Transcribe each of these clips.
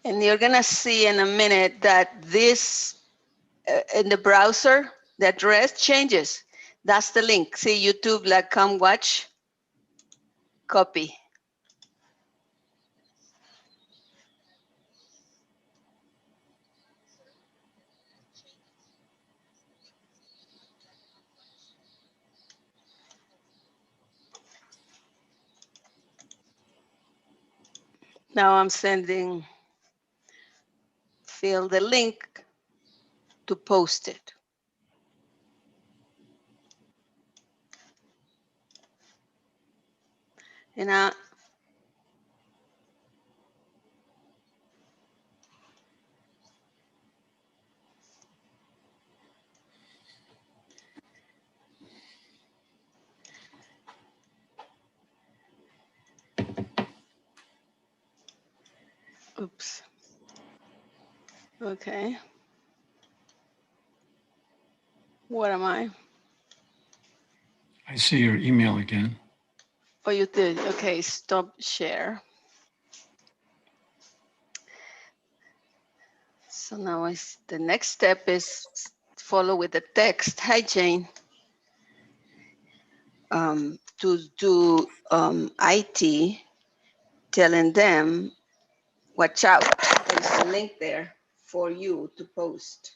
And you're gonna see in a minute that this, in the browser, the address changes. That's the link. See YouTube, like come watch, copy. Now I'm sending Phil the link to post it. And oops. Okay. What am I? I see your email again. Oh, you did. Okay, stop share. So now the next step is follow with the text. Hi, Jane. To do IT, telling them, watch out. There's a link there for you to post.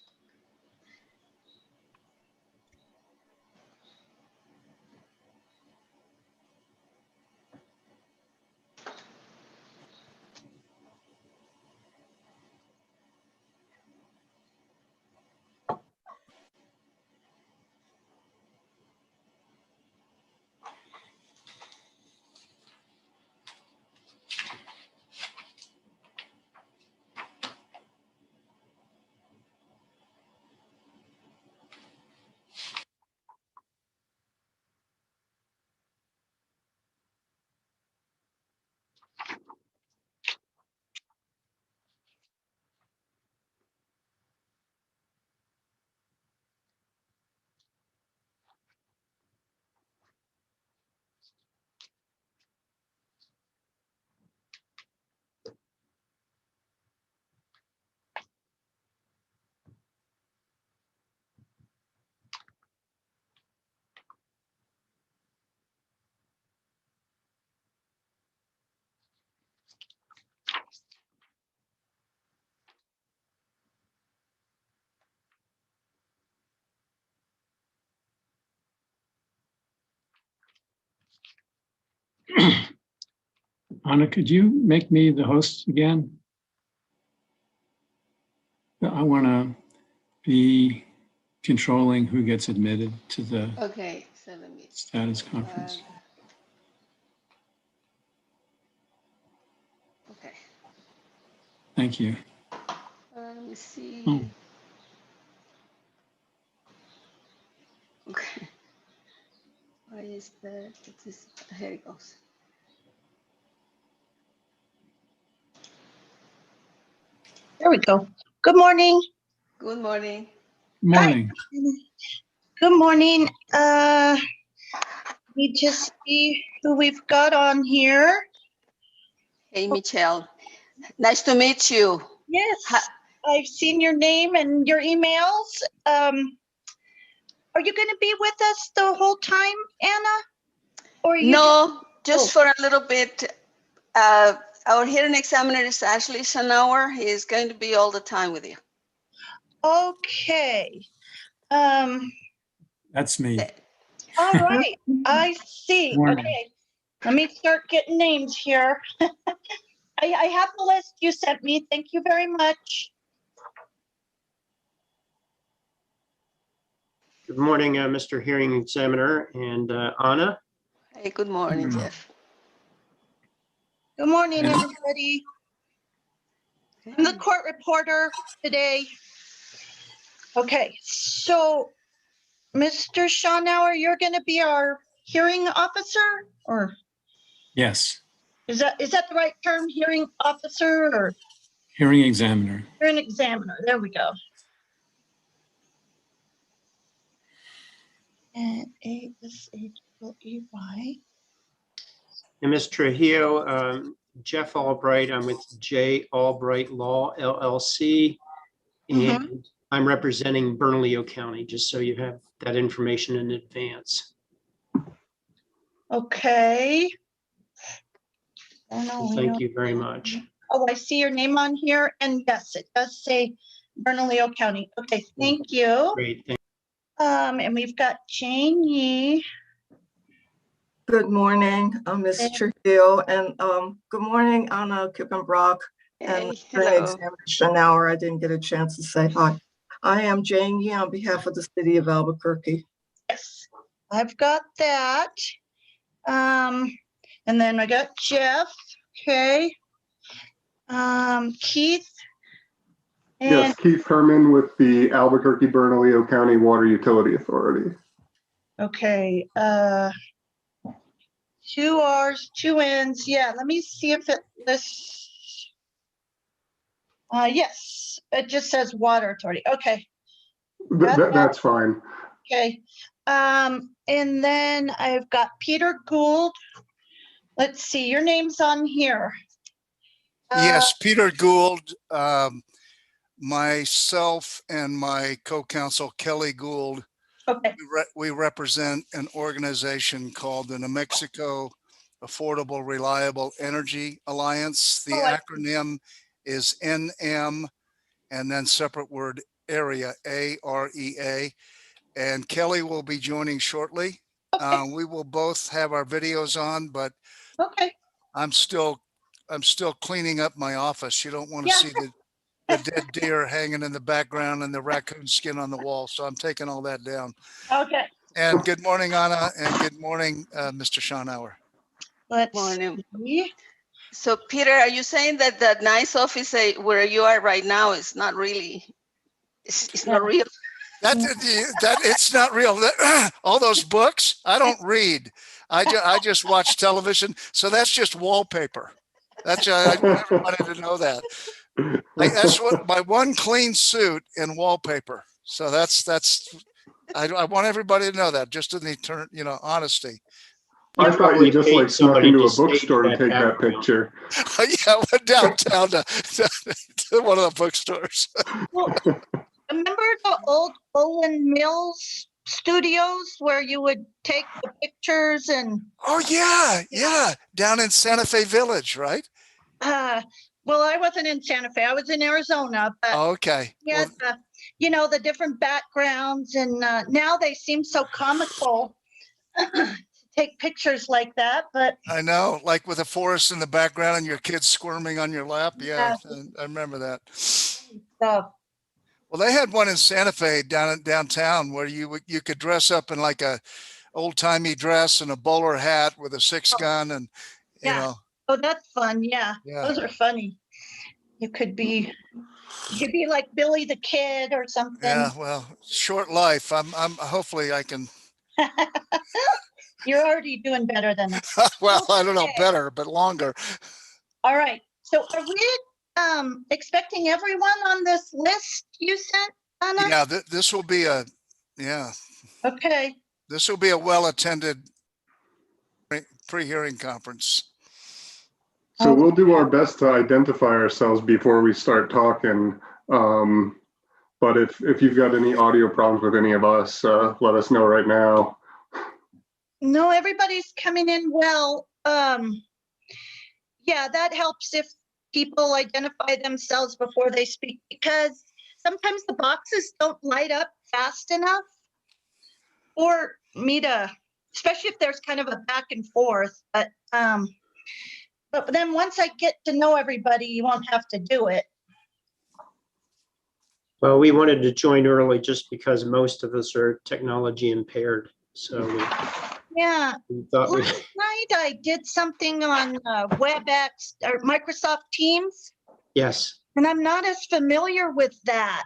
Anna, could you make me the host again? I want to be controlling who gets admitted to the Okay, so let me. status conference. Okay. Thank you. Let me see. Oh. Okay. Why is that? Here it goes. There we go. Good morning. Good morning. Morning. Hi. Good morning. Need to see who we've got on here. Hey, Michelle. Nice to meet you. Yes, I've seen your name and your emails. Are you going to be with us the whole time, Anna? Or No, just for a little bit. Our hearing examiner is Ashley Sanauer. He is going to be all the time with you. Okay. That's me. All right. I see. Morning. Okay. Let me start getting names here. I have the list you sent me. Thank you very much. Good morning, Mr. Hearing Examiner and Anna. Hey, good morning, Jeff. Good morning, everybody. I'm the court reporter today. Okay, so Mr. Schonauer, you're going to be our hearing officer, or Yes. Is that the right term, hearing officer or Hearing examiner. hearing examiner? There we go. And Ashley. And Ms. Trujillo, Jeff Albright. I'm with J. Albright Law LLC. And I'm representing Bernalillo County, just so you have that information in advance. Okay. So thank you very much. Oh, I see your name on here, and yes, it does say Bernalillo County. Okay, thank you. Great, thank And we've got Jane Yee. Good morning, Ms. Trujillo, and good morning, Anna Kippenbrock and Hey, Hearing hello. Examination Hour. I didn't get a chance to say hi. I am Jane Yee on behalf of the city of Albuquerque. Yes, I've got that. And then I got Jeff, okay. Keith. Yes, And, Keith Herman with the Albuquerque Bernalillo County Water Utility Authority. okay, 2 R's, 2 N's. Yeah, let me see if it lists. Yes, it just says Water Authority. Okay, That's fine. okay. And then I've got Peter Gould. Let's see, your name's on here. Yes, Peter Gould, myself and my co-counsel Kelly Gould, Okay, we represent an organization called the New Mexico Affordable Reliable Energy Alliance. The Oh, I- acronym is NM and then separate word area, AREA. And Kelly will be joining shortly. okay, We will both have our videos on, but okay. I'm still cleaning up my office. You don't want to Yeah. see the dead deer hanging in the background and the raccoon skin on the wall. So I'm taking all that down. Okay, And good morning, Anna, and good morning, Mr. Schonauer. let's Morning. see. So Peter, are you saying that that nice office where you are right now is not really, it's not real? That it's not real. All those books, I don't read. I just watch television. So that's just wallpaper. That's I want everybody to know that. That's what my one clean suit and wallpaper. So I want everybody to know that, just in the honesty. I You thought you just paid like snuck somebody into to a stage bookstore to that take that background. picture. Yeah, I went downtown to one of the bookstores. Well, remember the old Olin Mills studios where you would take the pictures and, Oh yeah, down in Santa Fe Village, right? well, I wasn't in Santa Fe, I was in Arizona, but Oh, okay. we had the different backgrounds, and now they seem so comical to take pictures like that, but I know, like with a forest in the background and your kids squirming on your lap. Yeah, I remember that. uh, Well, they had one in Santa Fe downtown where you could dress up in like a old timey dress and a bowler hat with a 6-gun, and Yeah. Oh, that's fun. Yeah, Yeah. those are funny. You could be like Billy the Kid or something. Yeah, well, short life. I'm hopefully I can. You're already doing better than us. Well, I don't know, Okay. better, but longer. All right. So are we expecting everyone on this list you sent, Anna? Yeah, this will be a Okay. this will be a well-attended pre-hearing conference. So we'll do our best to identify ourselves before we start talking. But if you've got any audio problems with any of us, let us know right now. No, everybody's coming in well. Yeah, that helps if people identify themselves before they speak, because sometimes the boxes don't light up fast enough for me to, especially if there's kind of a back and forth, but then once I get to know everybody, you won't have to do it. Well, we wanted to join early just because most of us are technology impaired. So Yeah, we thought we, last night I did something on WebEx or Microsoft Teams, yes, and I'm not as familiar with that.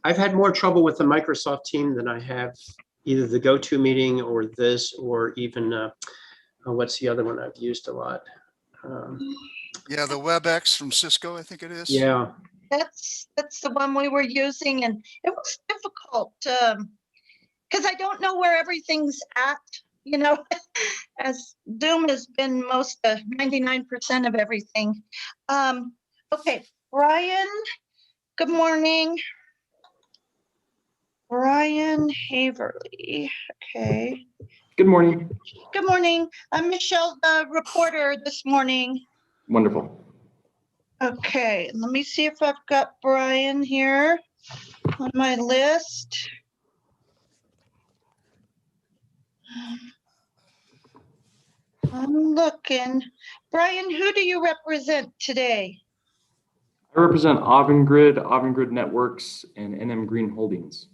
I've had more trouble with the Microsoft team than I have either the GoToMeeting or this, or even what's the other one I've used a lot? Yeah, the WebEx from Cisco, I think it is. Yeah, That's the one we were using, and it was difficult because I don't know where everything's at, as Zoom has been most 99% of everything. Okay, Brian, good morning. Brian Haverly, okay. Good morning. Good morning. I'm Michelle, the reporter this morning. Wonderful. Okay, let me see if I've got Brian here on my list. I'm looking. Brian, who do you represent today? I represent Avangrid Networks, and NM Green Holdings.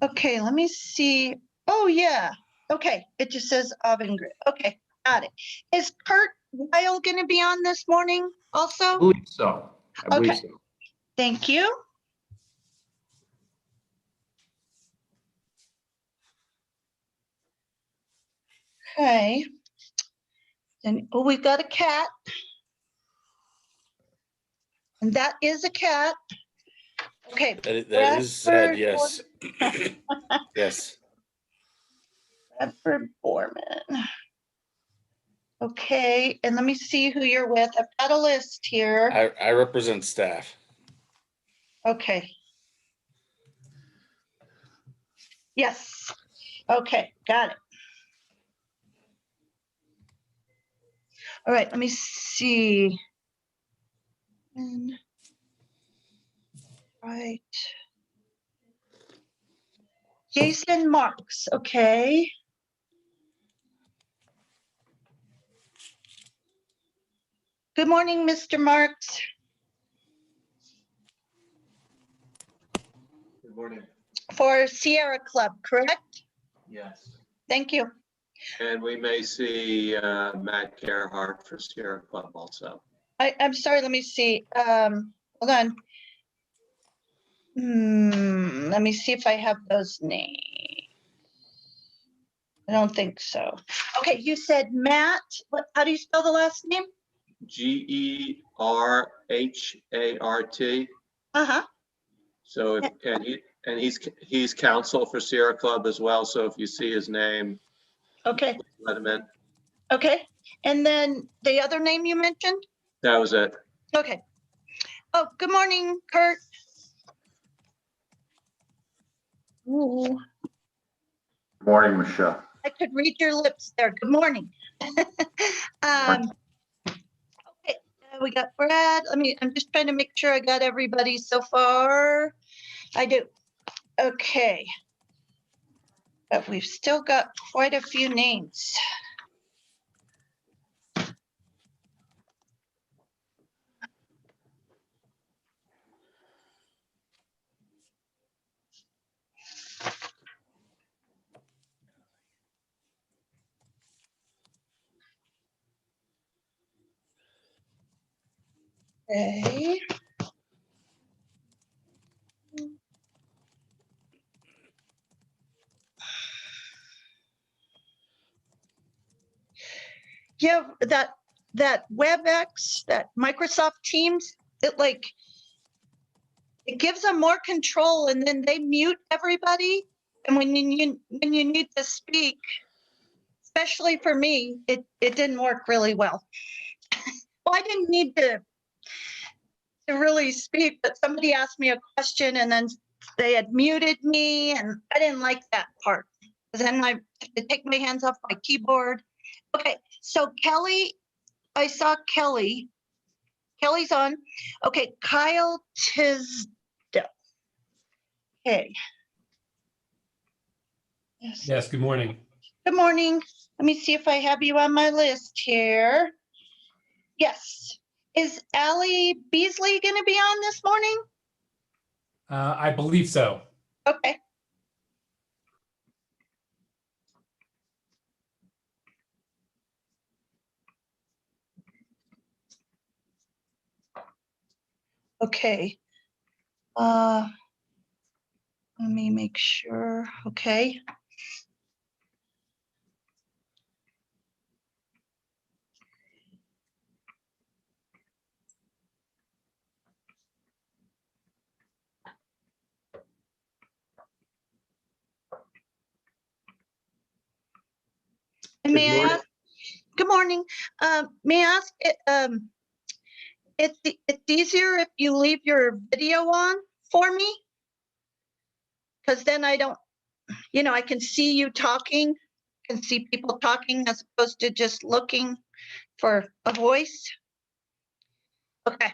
Okay, let me see. Oh, yeah. Okay, it just says Avangrid. Okay, got it. Is Kurt Weil going to be on this morning I also? believe so. I believe Okay. so. Thank you. Okay. And oh, we've got a cat. And that is a cat. Okay. That is sad, Bradford yes. Yes. Bradford Borman. Okay, and let me see who you're with. I've got a list here. I represent staff. Okay. Yes. Okay, got it. All right, let me see. Right. Jason Marks, okay. Good morning, Mr. Marks. Good morning. For Sierra Club, correct? Yes. Thank you. And we may see Matt Gerhart for Sierra Club also. I'm sorry, let me see. Hold on. Let me see if I have those names. I don't think so. Okay, you said Matt. What? How do you spell the last name? Gerhart. Uh-huh. So if, and he's counsel for Sierra Club as well. So if you see his name, Okay. let him in. Okay. And then the other name you mentioned? That was it. Okay. Oh, good morning, Kurt. Ooh, Good morning, Michelle. I could read your lips there. Good morning. Okay, we got Brad. I'm just trying to make sure I got everybody so far. I do. Okay. But we've still got quite a few names. Okay. Yeah, that WebEx, that Microsoft Teams, it gives them more control, and then they mute everybody. And when you need to speak, especially for me, it didn't work really well. Well, I didn't need to really speak, but somebody asked me a question and then they had muted me, and I didn't like that part. Then I had to take my hands off my keyboard. Okay, so Kelly, I saw Kelly. Kelly's on. Okay, Kyle Tisdale. Okay. Yes, good morning. Good morning. Let me see if I have you on my list here. Yes. Is Allie Beasley going to be on this morning? I believe so. Okay. Okay. Let me make sure. Okay. And may Good I morning. ask, good morning. May I ask, it's easier if you leave your video on for me? Because then I don't, I can see you talking, can see people talking as opposed to just looking for a voice. Okay.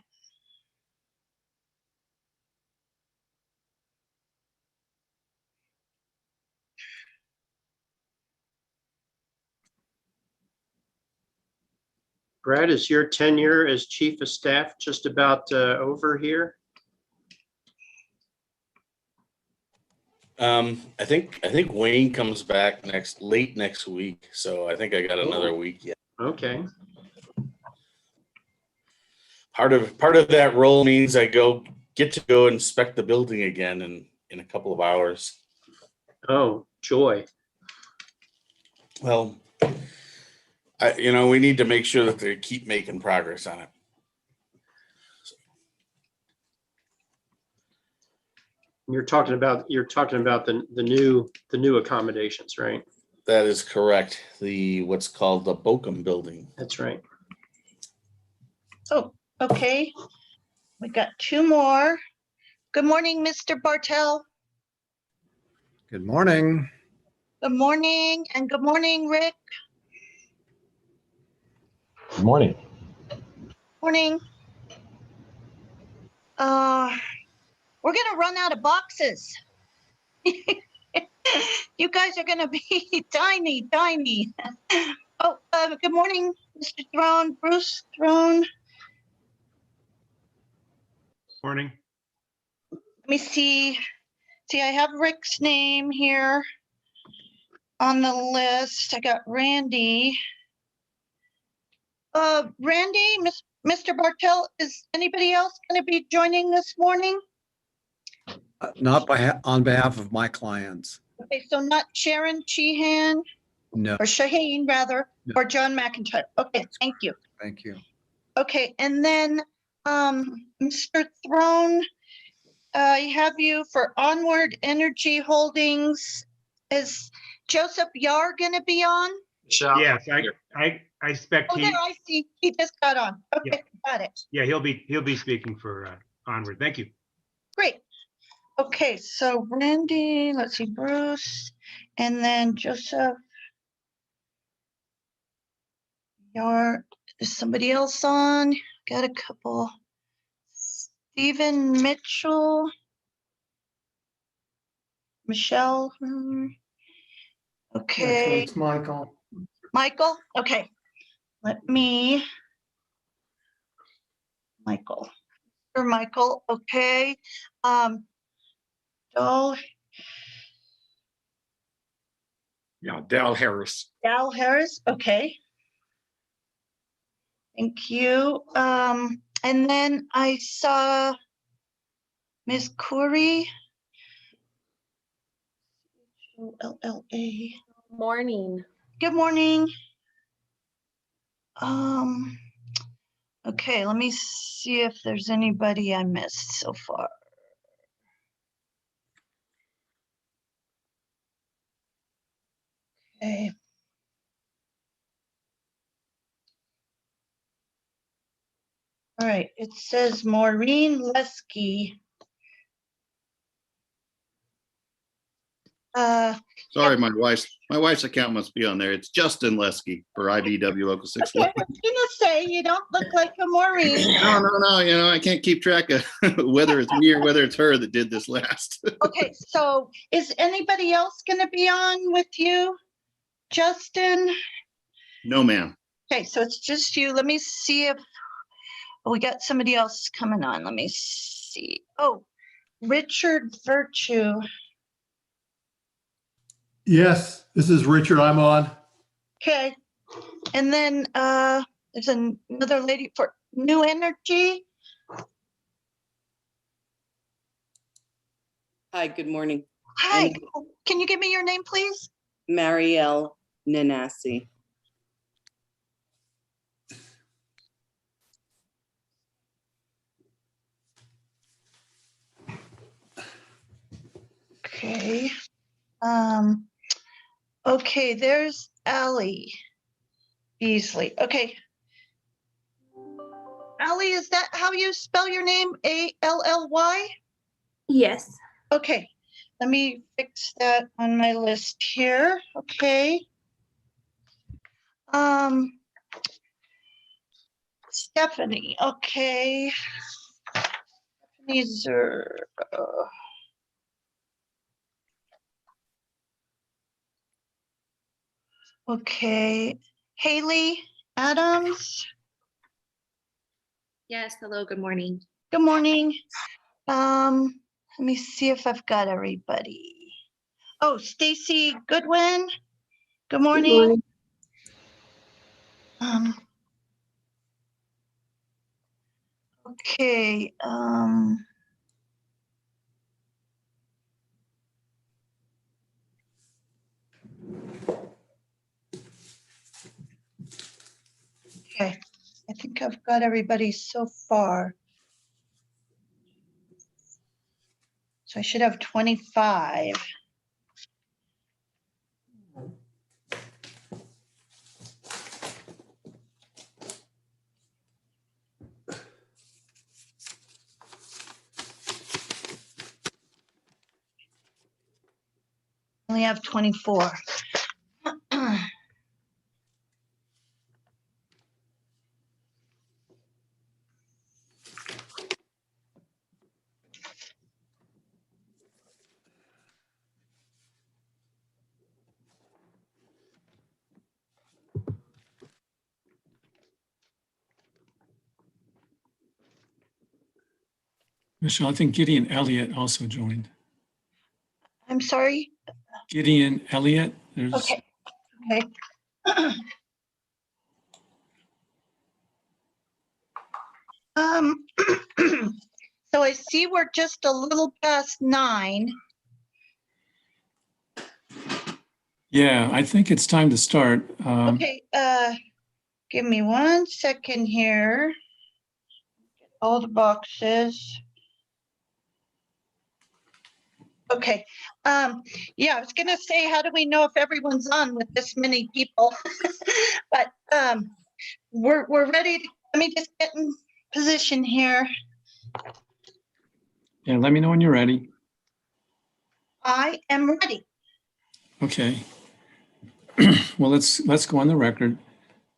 Brad, is your tenure as chief of staff just about over here? I think Wayne comes back late next week, so I think I got another week yet. Okay. Part of that role means I get to go inspect the building again in a couple of hours. Oh, joy. Well, we need to make sure that they keep making progress on it. You're talking about the new accommodations, right? That is correct. What's called the Bochum building. That's right. Oh, okay. We got two more. Good morning, Mr. Bartel. Good morning. Good morning, and good morning, Rick. Good morning. Morning. We're gonna run out of boxes. You guys are gonna be tiny. Oh, good morning, Mr. Throne, Bruce Throne. Morning. Let me see. See, I have Rick's name here on the list. I got Randy. Randy, Mr. Bartel, is anybody else going to be joining this morning? Not on behalf of my clients. Okay, so not Sharon Sheehan, No, or Shaheen rather, No. or John McIntyre. Okay, thank you. thank you. Okay, and then Mr. Throne, I have you for Onward Energy Holdings. Is Joseph Yar going to be on? Yes, I expect Oh, there I see. He just got on. Okay, got it. yeah, he'll be speaking for Onward. Thank you. Great. Okay, so Randy, let's see, Bruce, and then Joseph. Is somebody else on? Got a couple. Stephen Mitchell. Michelle. Okay. It's Michael. Michael, okay. Let me. Michael. Okay. Dal Yeah, Dal Harris. Harris, okay. Thank you. And then I saw Ms. Corey. LLA. Morning. Good morning. Okay, let me see if there's anybody I missed so far. Okay. All right, it says Maureen Lesky. Sorry, my wife's account must be on there. It's Justin Lesky for IBW Local Okay, 611. I was gonna say, you don't look like a Maureen. No, I can't keep track of whether it's me or whether it's her that did this last. Okay, so is anybody else gonna be on with you, Justin? No, ma'am. Okay, so it's just you. Let me see if we got somebody else coming on. Let me see. Oh, Richard Virtue. Yes, this is Richard. I'm on. Okay, and then there's another lady for New Energy. Hi, good morning. Hi, can you give me your name, please? Marielle Nanasi. Okay. Okay, there's Ally Beasley. Okay. Ally, is that how you spell your name? A-L-L-Y? Yes. Okay, let me fix that on my list here. Okay. Stephanie, okay. These are, okay. Haley Adams, Yes. Hello. Good morning. good morning. Let me see if I've got everybody. Oh, Stacy Goodwin, good morning. Okay, okay, I think I've got everybody so far. So I should have 25. Only have 24. Michelle, I think Gideon Elliott also joined. I'm sorry. Gideon Elliott, there's, Okay. Okay. So I see we're just a little past 9. yeah, I think it's time to start. Okay, give me 1 second here. All the boxes. Okay, yeah, I was gonna say, how do we know if everyone's on with this many people? But we're ready to, let me just get in position here. Yeah, let me know when you're ready. I am ready. Okay. Well, let's go on the record.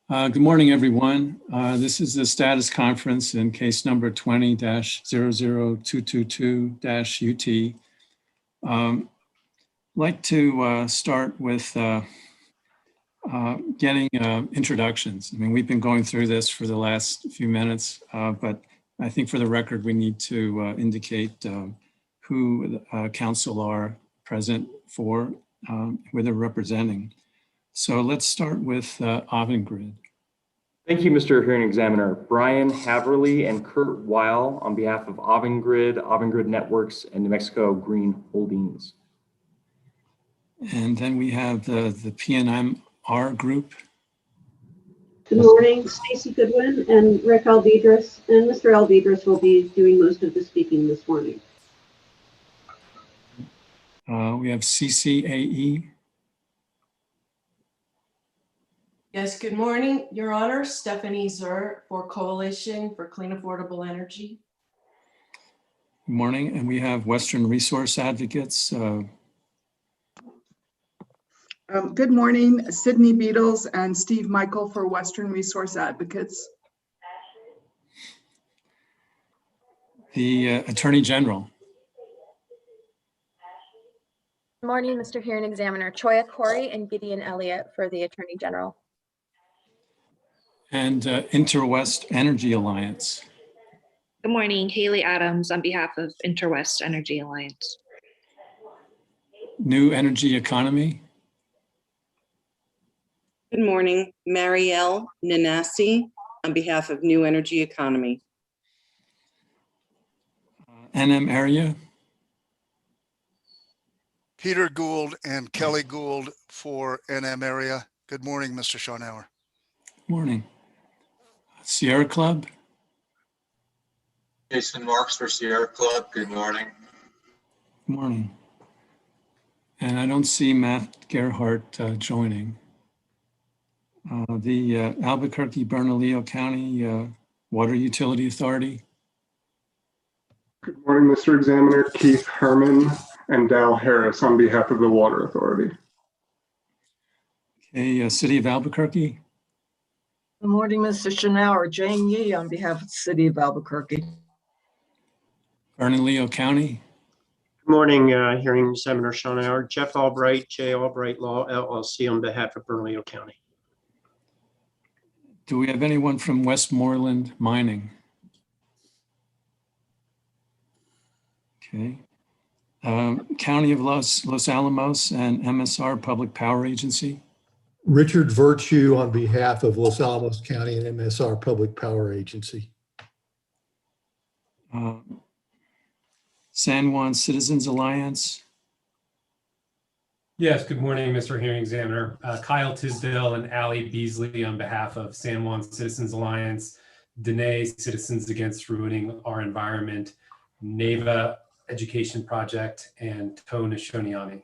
Good morning, everyone. This is the status conference in case number 20-00222-UT. I'd like to start with getting introductions. I mean, we've been going through this for the last few minutes, but I think for the record, we need to indicate who council are present for, who they're representing. So let's start with Avangrid. Thank you, Mr. Hearing Examiner. Brian Haverly and Kurt Weil on behalf of Avangrid, Avangrid Networks, and New Mexico Green Holdings. And then we have the PNMR group. Good morning, Stacy Goodwin and Rick Alvedras, and Mr. Alvedras will be doing most of the speaking this morning. We have CCAE. Yes, good morning, Your Honor. Stephanie Zur for Coalition for Clean Affordable Energy. Good morning. And we have Western Resource Advocates. Good morning, Sydney Beatles and Steve Michael for Western Resource Advocates. The Attorney General. Good morning, Mr. Hearing Examiner. Choya Corey and Gideon Elliott for the Attorney General. And Interwest Energy Alliance. Good morning, Haley Adams on behalf of Interwest Energy Alliance. New Energy Economy. Good morning, Marielle Nanasi on behalf of New Energy Economy. NM Area. Peter Gould and Kelly Gould for NM Area. Good morning, Mr. Schonauer. Morning. Sierra Club. Jason Marks for Sierra Club. Good morning. Good morning. And I don't see Matt Gerhardt joining. The Albuquerque Bernalillo County Water Utility Authority. Good morning, Mr. Examiner. Keith Herman and Dal Harris on behalf of the Water Authority. Okay, City of Albuquerque. Good morning, Mr. Schnauer. Jane Yee on behalf of the city of Albuquerque. Bernalillo County. Good morning, Hearing Examiner Schoenauer. Jeff Albright, J. Albright Law, LLC on behalf of Bernalillo County. Do we have anyone from Westmoreland Mining? Okay. County of Los Alamos and MSR Public Power Agency. Richard Virtue on behalf of Los Alamos County and MSR Public Power Agency. San Juan Citizens Alliance. Yes, good morning, Mr. Hearing Examiner. Kyle Tisdale and Allie Beasley on behalf of San Juan Citizens Alliance, Dene Citizens Against Ruining Our Environment, NEVA Education Project, and Toe Nishoniani.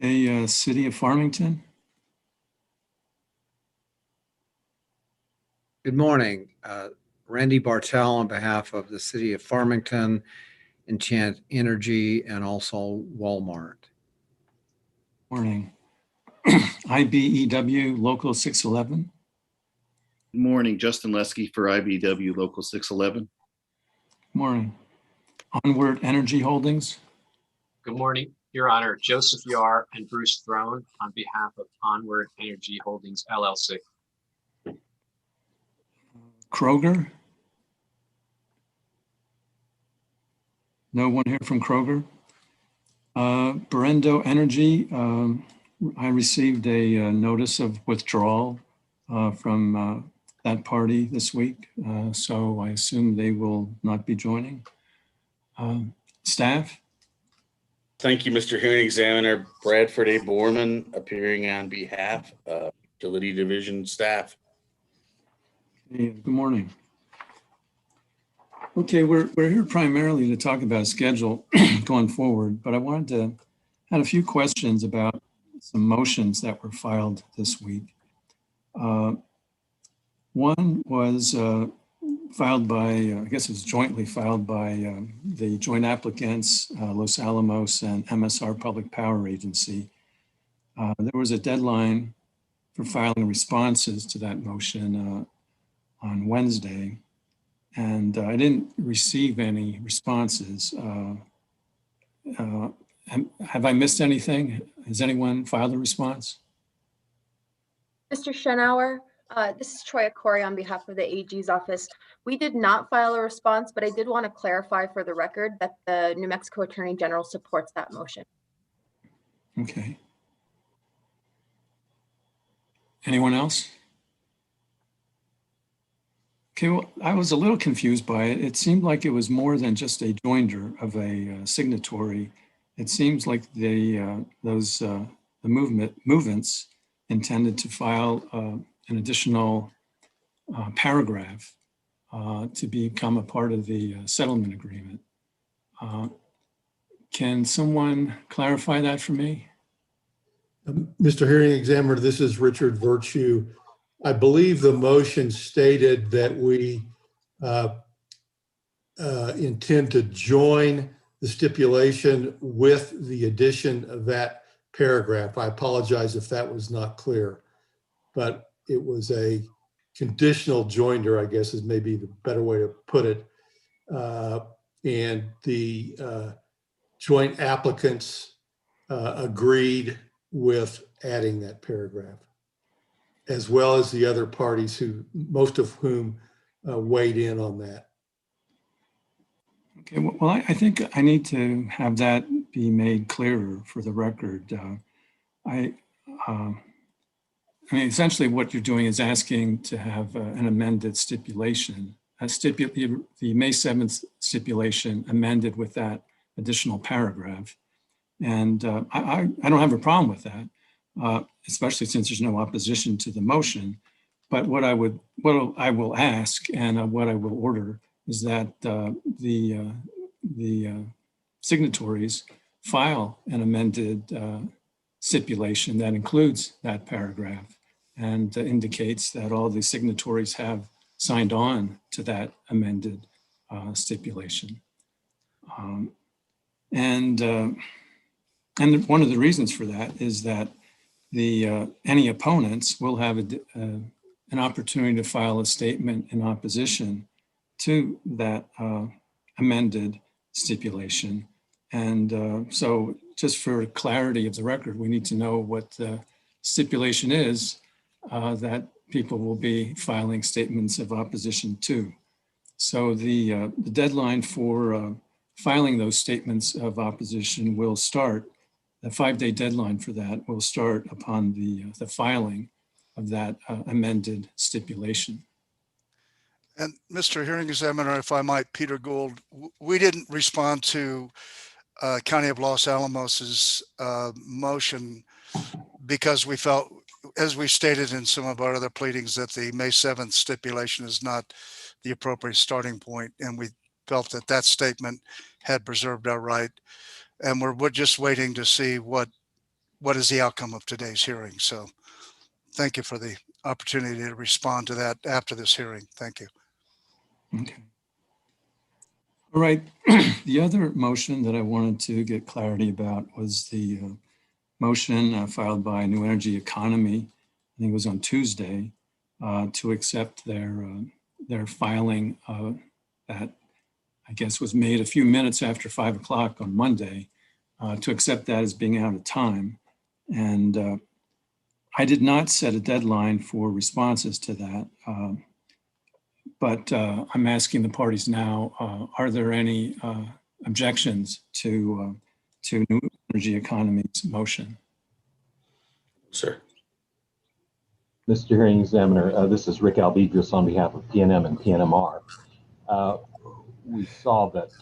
Okay, City of Farmington. Good morning. Randy Bartel on behalf of the city of Farmington, Enchant Energy, and also Walmart. Morning. IBEW Local 611. Good morning, Justin Lesky for IBW Local 611. Morning. Onward Energy Holdings. Good morning, Your Honor. Joseph Yar and Bruce Throne on behalf of Onward Energy Holdings, LLC. Kroger. No one here from Kroger. Berendo Energy. I received a notice of withdrawal from that party this week, so I assume they will not be joining. Staff. Thank you, Mr. Hearing Examiner. Bradford A. Borman appearing on behalf of Utility Division staff. Hey, good morning. Okay, we're here primarily to talk about schedule going forward, but I had a few questions about some motions that were filed this week. One was filed by, I guess it was jointly filed by the joint applicants, Los Alamos and MSR Public Power Agency. There was a deadline for filing responses to that motion on Wednesday, and I didn't receive any responses. Have I missed anything? Has anyone filed a response? Mr. Schnauer, this is Troya Corey on behalf of the AG's office. We did not file a response, but I did want to clarify for the record that the New Mexico Attorney General supports that motion. Okay. Anyone else? Okay, well, I was a little confused by it. It seemed like it was more than just a joinder of a signatory. It seems like the movements intended to file an additional paragraph to become a part of the settlement agreement. Can someone clarify that for me? Mr. Hearing Examiner, this is Richard Virtue. I believe the motion stated that we intend to join the stipulation with the addition of that paragraph. I apologize if that was not clear, but it was a conditional joinder, I guess is maybe the better way to put it. And the joint applicants agreed with adding that paragraph, as well as the other parties most of whom weighed in on that. Okay, well, I think I need to have that be made clearer for the record. I mean, essentially what you're doing is asking to have an amended stipulation, the May 7th stipulation amended with that additional paragraph. And I don't have a problem with that, especially since there's no opposition to the motion. But what I will ask and what I will order is that the signatories file an amended stipulation that includes that paragraph and indicates that all the signatories have signed on to that amended stipulation. And one of the reasons for that is that any opponents will have an opportunity to file a statement in opposition to that amended stipulation. And so just for clarity of the record, we need to know what the stipulation is that people will be filing statements of opposition to. So the deadline for filing those statements of opposition will start, the 5-day deadline for that will start upon the filing of that amended stipulation. And Mr. Hearing Examiner, if I might, Peter Gould, we didn't respond to County of Los Alamos's motion because we felt, as we stated in some of our other pleadings, that the May 7th stipulation is not the appropriate starting point, and we felt that that statement had preserved our right. And we're just waiting to see what is the outcome of today's hearing. So thank you for the opportunity to respond to that after this hearing. Thank you. Okay. All right. The other motion that I wanted to get clarity about was the motion filed by New Energy Economy, I think it was on Tuesday, to accept their filing that I guess was made a few minutes after 5 o'clock on Monday, to accept that as being out of time. And I did not set a deadline for responses to that. But I'm asking the parties now, are there any objections to New Energy Economy's motion? Sir. Mr. Hearing Examiner, this is Rick Alvidrez on behalf of PNM and PNMR. We saw that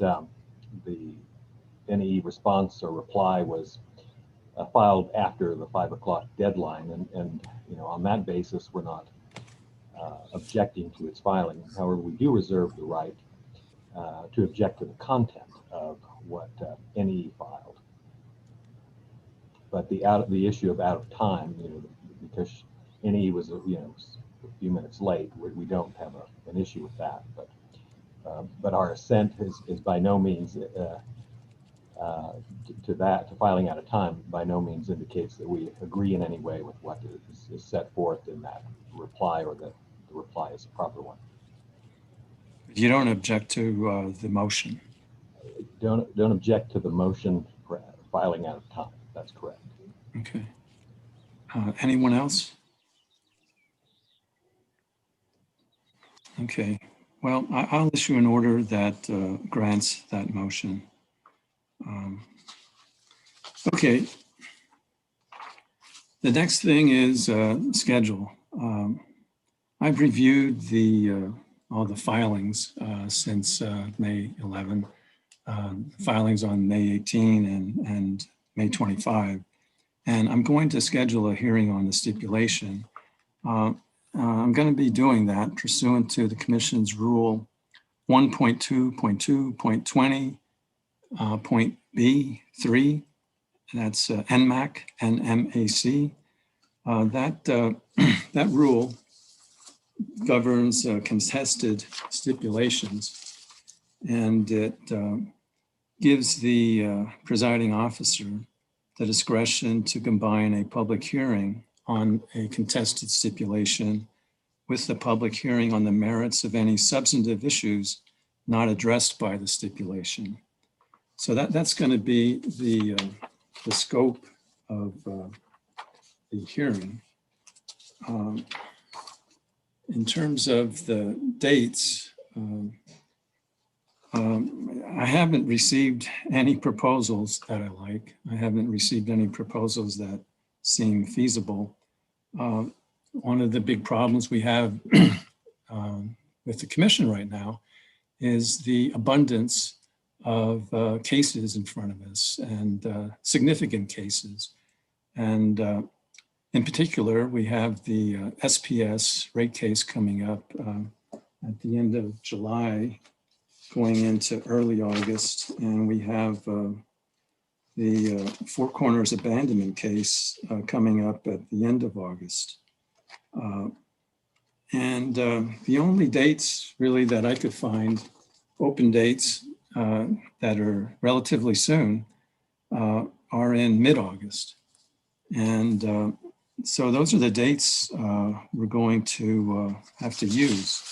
any response or reply was filed after the 5 o'clock deadline, and you know, on that basis, we're not objecting to its filing. However, we do reserve the right to object to the content of what NE filed. But the issue of out of time, you know, because NE was a few minutes late, we don't have an issue with that. But our assent is by no means to filing out of time by no means indicates that we agree in any way with what is set forth in that reply, or that the reply is a proper one. You don't object to the motion? Don't object to the motion for filing out of time. That's correct. Okay. Anyone else? Okay. Well, I'll issue an order that grants that motion. Okay. The next thing is schedule. I've reviewed all the filings since May 11, filings on May 18 and May 25, and I'm going to schedule a hearing on the stipulation. I'm going to be doing that pursuant to the Commission's Rule 1.2.2.20, point B3, that's NMAC and MAC. That rule governs contested stipulations, and it gives the presiding officer the discretion to combine a public hearing on a contested stipulation with the public hearing on the merits of any substantive issues not addressed by the stipulation. So that's going to be the scope of the hearing. In terms of the dates, I haven't received any proposals that I like. I haven't received any proposals that seem feasible. One of the big problems we have with the Commission right now is the abundance of cases in front of us, and significant cases. And in particular, we have the SPS rate case coming up at the end of July, going into early August. And we have the Four Corners abandonment case coming up at the end of August. And the only dates really that I could find, open dates that are relatively soon, are in mid-August. And so those are the dates we're going to have to use.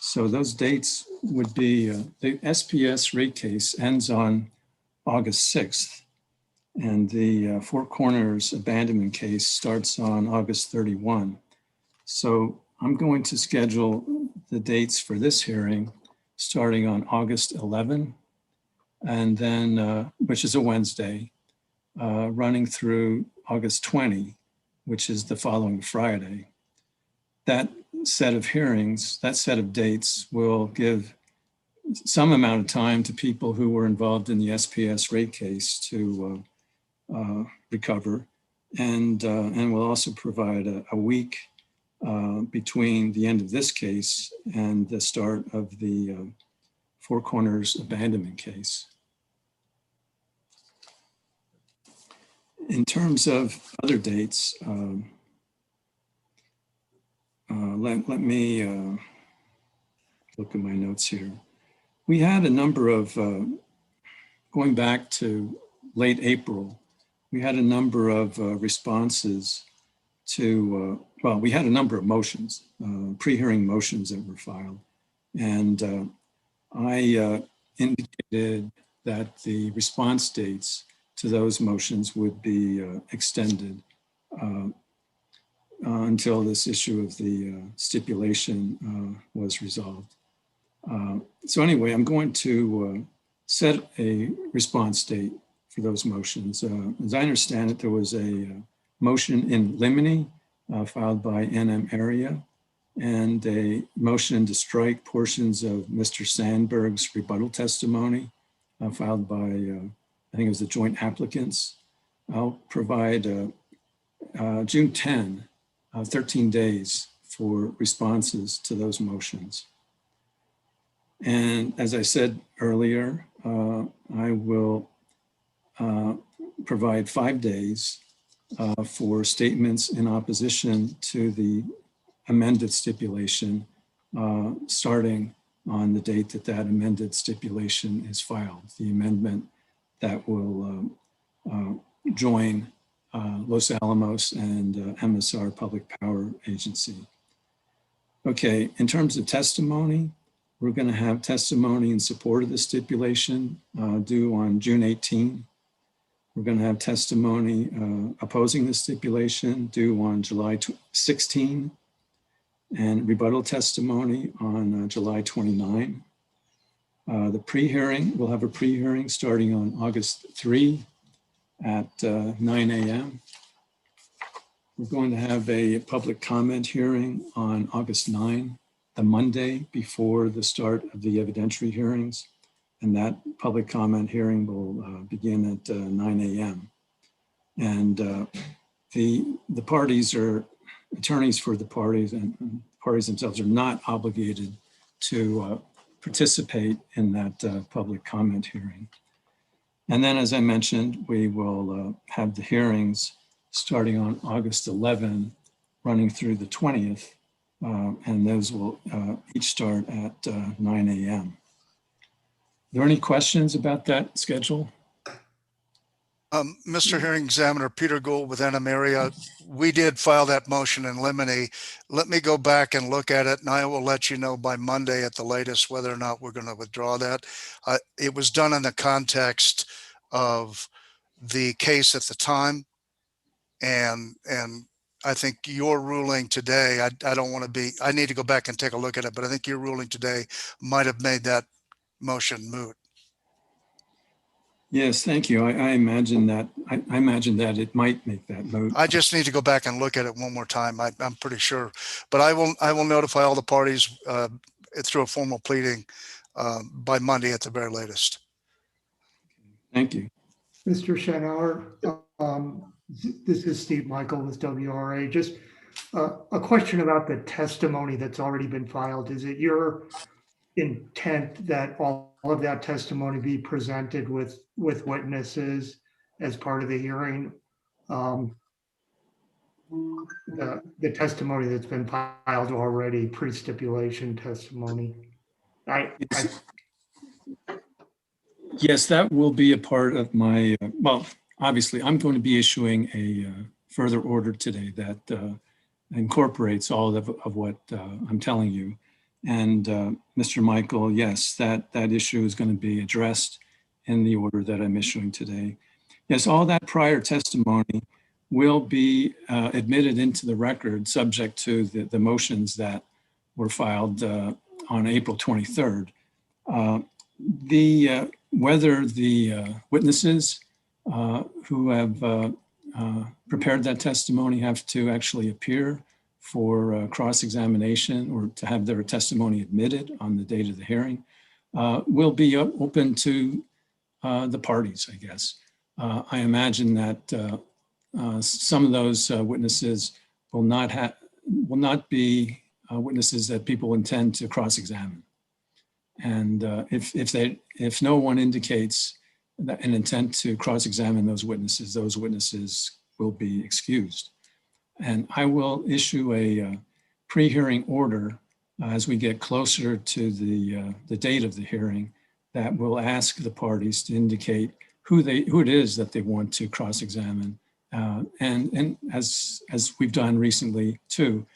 So those dates would be, the SPS rate case ends on August 6th, and the Four Corners abandonment case starts on August 31. So I'm going to schedule the dates for this hearing starting on August 11, and then, which is a Wednesday, running through August 20, which is the following Friday. That set of hearings, that set of dates will give some amount of time to people who were involved in the SPS rate case to recover, and will also provide a week between the end of this case and the start of the Four Corners abandonment case. In terms of other dates, let me look at my notes here. We had a number of, going back to late April, we had a number of responses to, well, we had a number of motions, pre-hearing motions that were filed. And I indicated that the response dates to those motions would be extended until this issue of the stipulation was resolved. So anyway, I'm going to set a response date for those motions. As I understand it, there was a motion in limine filed by NM Area, and a motion to strike portions of Mr. Sandberg's rebuttal testimony filed by, I think it was the joint applicants. I'll provide June 10, 13 days for responses to those motions. And as I said earlier, I will provide 5 days for statements in opposition to the amended stipulation, starting on the date that that amended stipulation is filed. The amendment that will join Los Alamos and MSR Public Power Agency. Okay, in terms of testimony, we're going to have testimony in support of the stipulation due on June 18. We're going to have testimony opposing the stipulation due on July 16, and rebuttal testimony on July 29. The pre-hearing, we'll have a pre-hearing starting on August 3 at 9 a.m. We're going to have a public comment hearing on August 9, the Monday before the start of the evidentiary hearings. And that public comment hearing will begin at 9 a.m. And the parties are, attorneys for the parties and parties themselves are not obligated to participate in that public comment hearing. And then, as I mentioned, we will have the hearings starting on August 11, running through the 20th, and those will each start at 9 a.m. Are there any questions about that schedule? Mr. Hearing Examiner, Peter Gould with NM Area, we did file that motion in limine. Let me go back and look at it, and I will let you know by Monday at the latest whether or not we're going to withdraw that. It was done in the context of the case at the time, and I think your ruling today, I don't want to be, I need to go back and take a look at it, but I think your ruling today might have made that motion moot. Yes, thank you. I imagine that. I imagine that it might make that moot. I just need to go back and look at it one more time. I'm pretty sure, but I will notify all the parties through a formal pleading by Monday at the very latest. Thank you. Mr. Shanauer, this is Steve Michael with WRA. Just a question about the testimony that's already been filed. Is it your intent that all of that testimony be presented with witnesses as part of the hearing? the testimony that's been filed already, pre-stipulation testimony. Yes, that will be a part of my, well, obviously, I'm going to be issuing a further order today that incorporates all of what I'm telling you. And Mr. Michael, yes, that issue is going to be addressed in the order that I'm issuing today. Yes, all that prior testimony will be admitted into the record subject to the motions that were filed on April 23rd. Whether the witnesses who have prepared that testimony have to actually appear for cross-examination or to have their testimony admitted on the date of the hearing will be open to the parties, I guess. I imagine that some of those witnesses will not be witnesses that people intend to cross-examine. And if no one indicates an intent to cross-examine those witnesses will be excused. And I will issue a pre-hearing order as we get closer to the date of the hearing that will ask the parties to indicate who it is that they want to cross-examine. And as we've done recently too,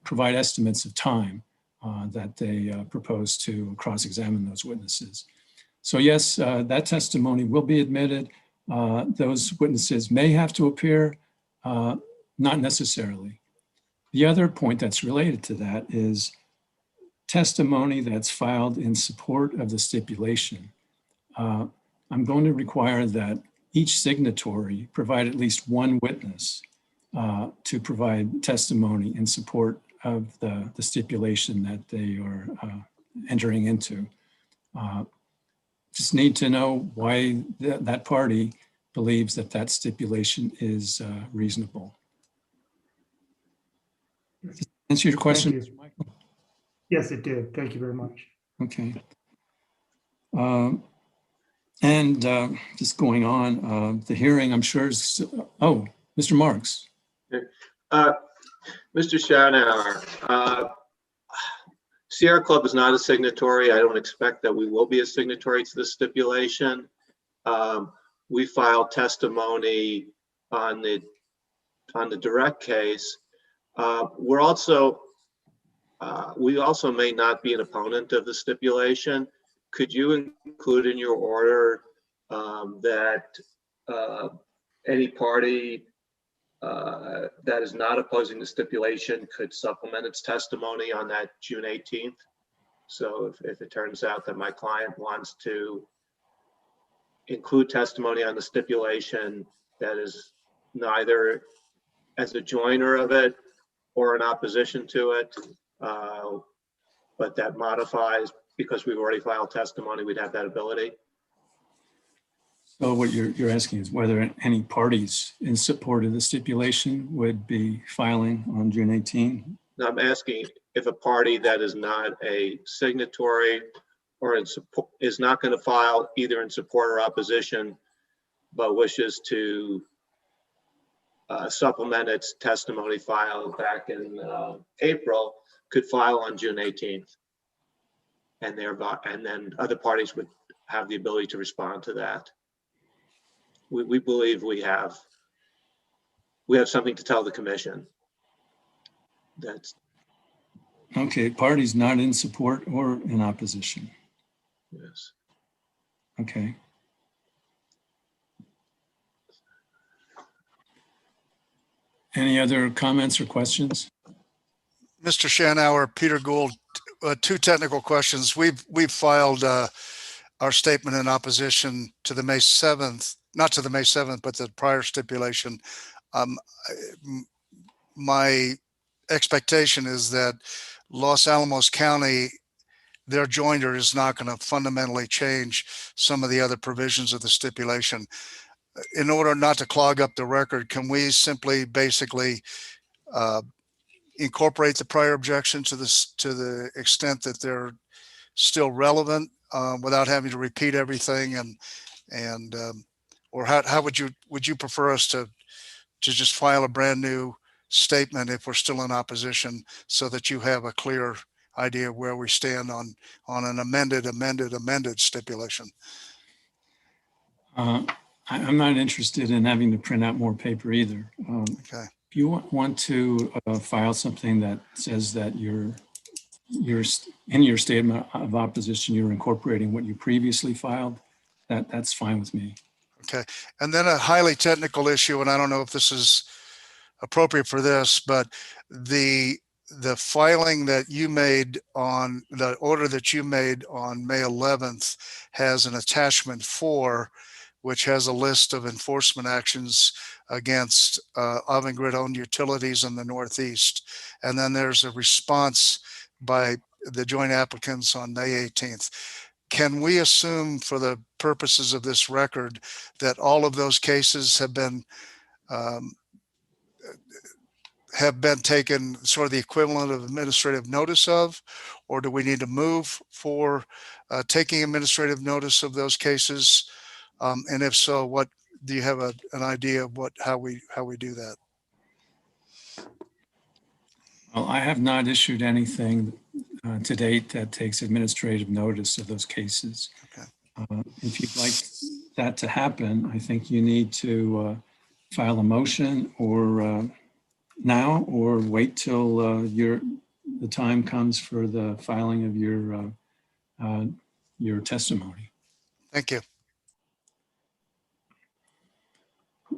provide estimates of time that they propose to cross-examine those witnesses. So yes, that testimony will be admitted. Those witnesses may have to appear, not necessarily. The other point that's related to that is testimony that's filed in support of the stipulation. I'm going to require that each signatory provide at least one witness to provide testimony in support of the stipulation that they are entering into. Just need to know why that party believes that stipulation is reasonable. Answer your question, Mr. Michael? Yes, it did. Thank you very much. Okay. And just going on, the hearing, I'm sure is, oh, Mr. Marks. Mr. Schoenauer, Sierra Club is not a signatory. I don't expect that we will be a signatory to the stipulation. We filed testimony on the direct case. We also may not be an opponent of the stipulation. Could you include in your order that any party that is not opposing the stipulation could supplement its testimony on that June 18th? So if it turns out that my client wants to include testimony on the stipulation that is neither as a joiner of it or in opposition to it, but that modifies because we've already filed testimony, we'd have that ability. So what you're asking is whether any parties in support of the stipulation would be filing on June 18? No, I'm asking if a party that is not a signatory or in support is not going to file either in support or opposition, but wishes to supplement its testimony filed back in April, could file on June 18th. And then other parties would have the ability to respond to that. We believe we have something to tell the commission. That's okay. Parties not in support or in opposition. Yes. Okay. Any other comments or questions? Mr. Schoenauer, Peter Gould, two technical questions. We've filed our statement in opposition to the May 7th, not to the May 7th, but the prior stipulation. My expectation is that Los Alamos County, their joinder is not going to fundamentally change some of the other provisions of the stipulation. In order not to clog up the record, can we simply basically incorporate the prior objection to the extent that they're still relevant without having to repeat everything? Or how would you prefer us to just file a brand new statement if we're still in opposition, so that you have a clear idea of where we stand on an amended stipulation. I'm not interested in having to print out more paper either. Okay. If you want to file something that says that you're in your statement of opposition, you're incorporating what you previously filed, that's fine with me. Okay. And then a highly technical issue, and I don't know if this is appropriate for this, but the filing that you made on the order that you made on May 11th has an attachment 4, which has a list of enforcement actions against Avangrid owned utilities in the Northeast. And then there's a response by the joint applicants on May 18th. Can we assume, for the purposes of this record, that all of those cases have been taken sort of the equivalent of administrative notice of, or do we need to move for taking administrative notice of those cases? And if so, what do you have an idea of how we do that? Well, I have not issued anything to date that takes administrative notice of those cases. Okay. If you'd like that to happen, I think you need to file a motion or now, or wait till the time comes for the filing of your testimony. Thank you.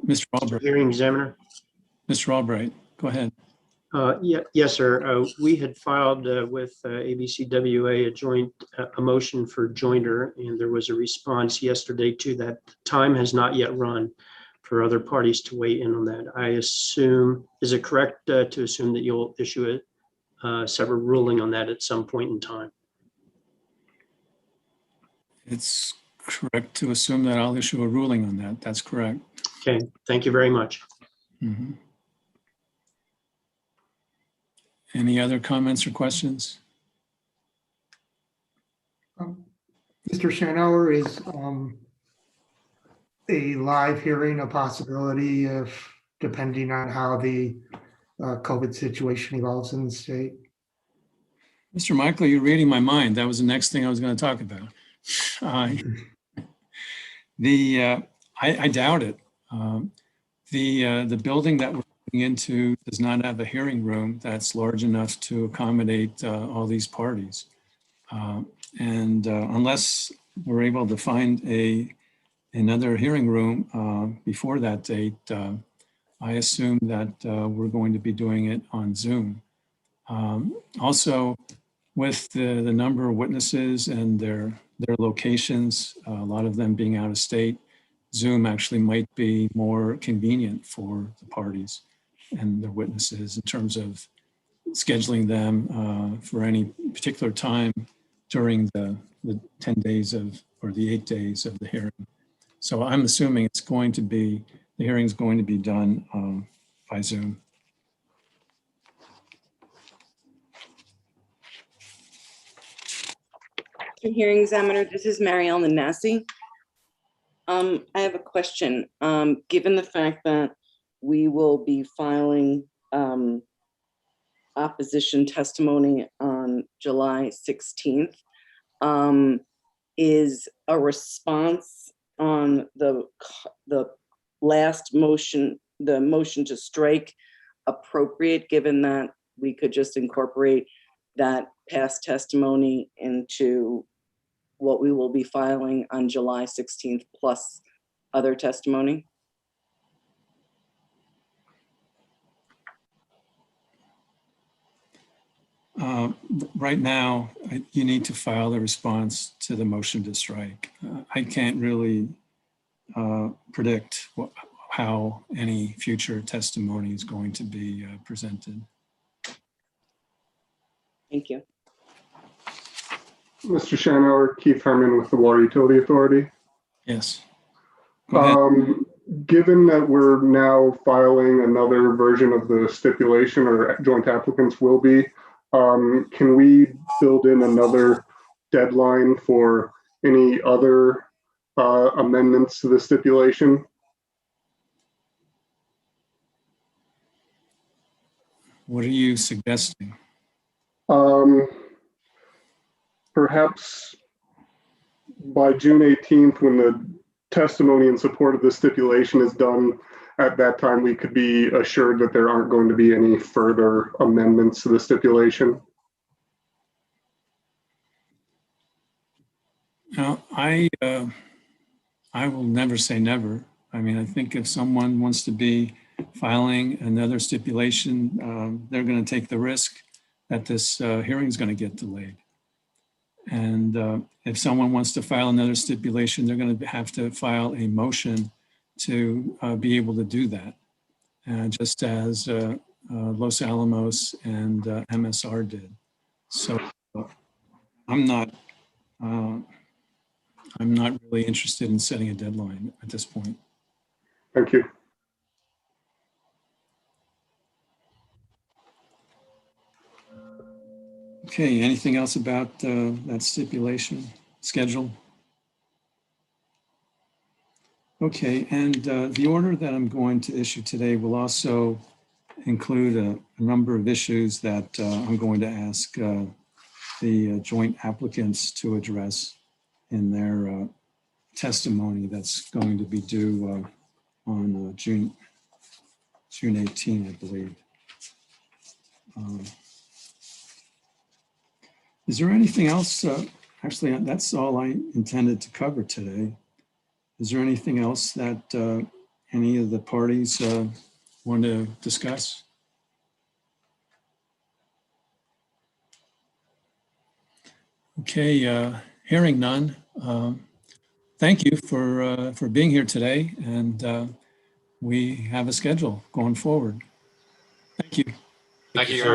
Mr. Albright. Hearing examiner. Mr. Albright, go ahead. Yes, sir. We had filed with ABCWA a motion for joinder, and there was a response yesterday to that. Time has not yet run for other parties to weigh in on that. I assume, is it correct to assume that you'll issue a separate ruling on that at some point in time? It's correct to assume that I'll issue a ruling on that. That's correct. Okay, thank you very much. Mm-hmm. Any other comments or questions? Mr. Shanauer, is a live hearing a possibility if, depending on how the COVID situation evolves in the state? Mr. Michael, you're reading my mind. That was the next thing I was going to talk about. I doubt it. The building that we're going into does not have a hearing room that's large enough to accommodate all these parties. And unless we're able to find another hearing room before that date, I assume that we're going to be doing it on Zoom. Also, with the number of witnesses and their locations, a lot of them being out of state, Zoom actually might be more convenient for the parties and their witnesses in terms of scheduling them for any particular time during the 10 days or the 8 days of the hearing. So I'm assuming the hearing is going to be done by Zoom. Hearing examiner, this is Marielle Nanasi. I have a question. Given the fact that we will be filing opposition testimony on July 16th, is a response on the last motion, the motion to strike, appropriate, given that we could just incorporate that past testimony into what we will be filing on July 16th plus other testimony? Right now, you need to file the response to the motion to strike. I can't really predict how any future testimony is going to be presented. Thank you. Mr. Shanauer, Keith Herman with the Water Utility Authority. Yes. Given that we're now filing another version of the stipulation, or joint applicants will be, can we build in another deadline for any other amendments to the stipulation? What are you suggesting? Perhaps by June 18th, when the testimony in support of the stipulation is done, at that time, we could be assured that there aren't going to be any further amendments to the stipulation. Now, I will never say never. I mean, I think if someone wants to be filing another stipulation, they're going to take the risk that this hearing is going to get delayed. And if someone wants to file another stipulation, they're going to have to file a motion to be able to do that, just as Los Alamos and MSR did. So I'm not really interested in setting a deadline at this point. Thank you. Okay, anything else about that stipulation schedule? Okay, and the order that I'm going to issue today will also include a number of issues that I'm going to ask the joint applicants to address in their testimony that's going to be due on June 18, I believe. Is there anything else? Actually, that's all I intended to cover today. Is there anything else that any of the parties want to discuss? Okay, hearing none. Thank you for being here today, and we have a schedule going forward. Thank you. Thank you.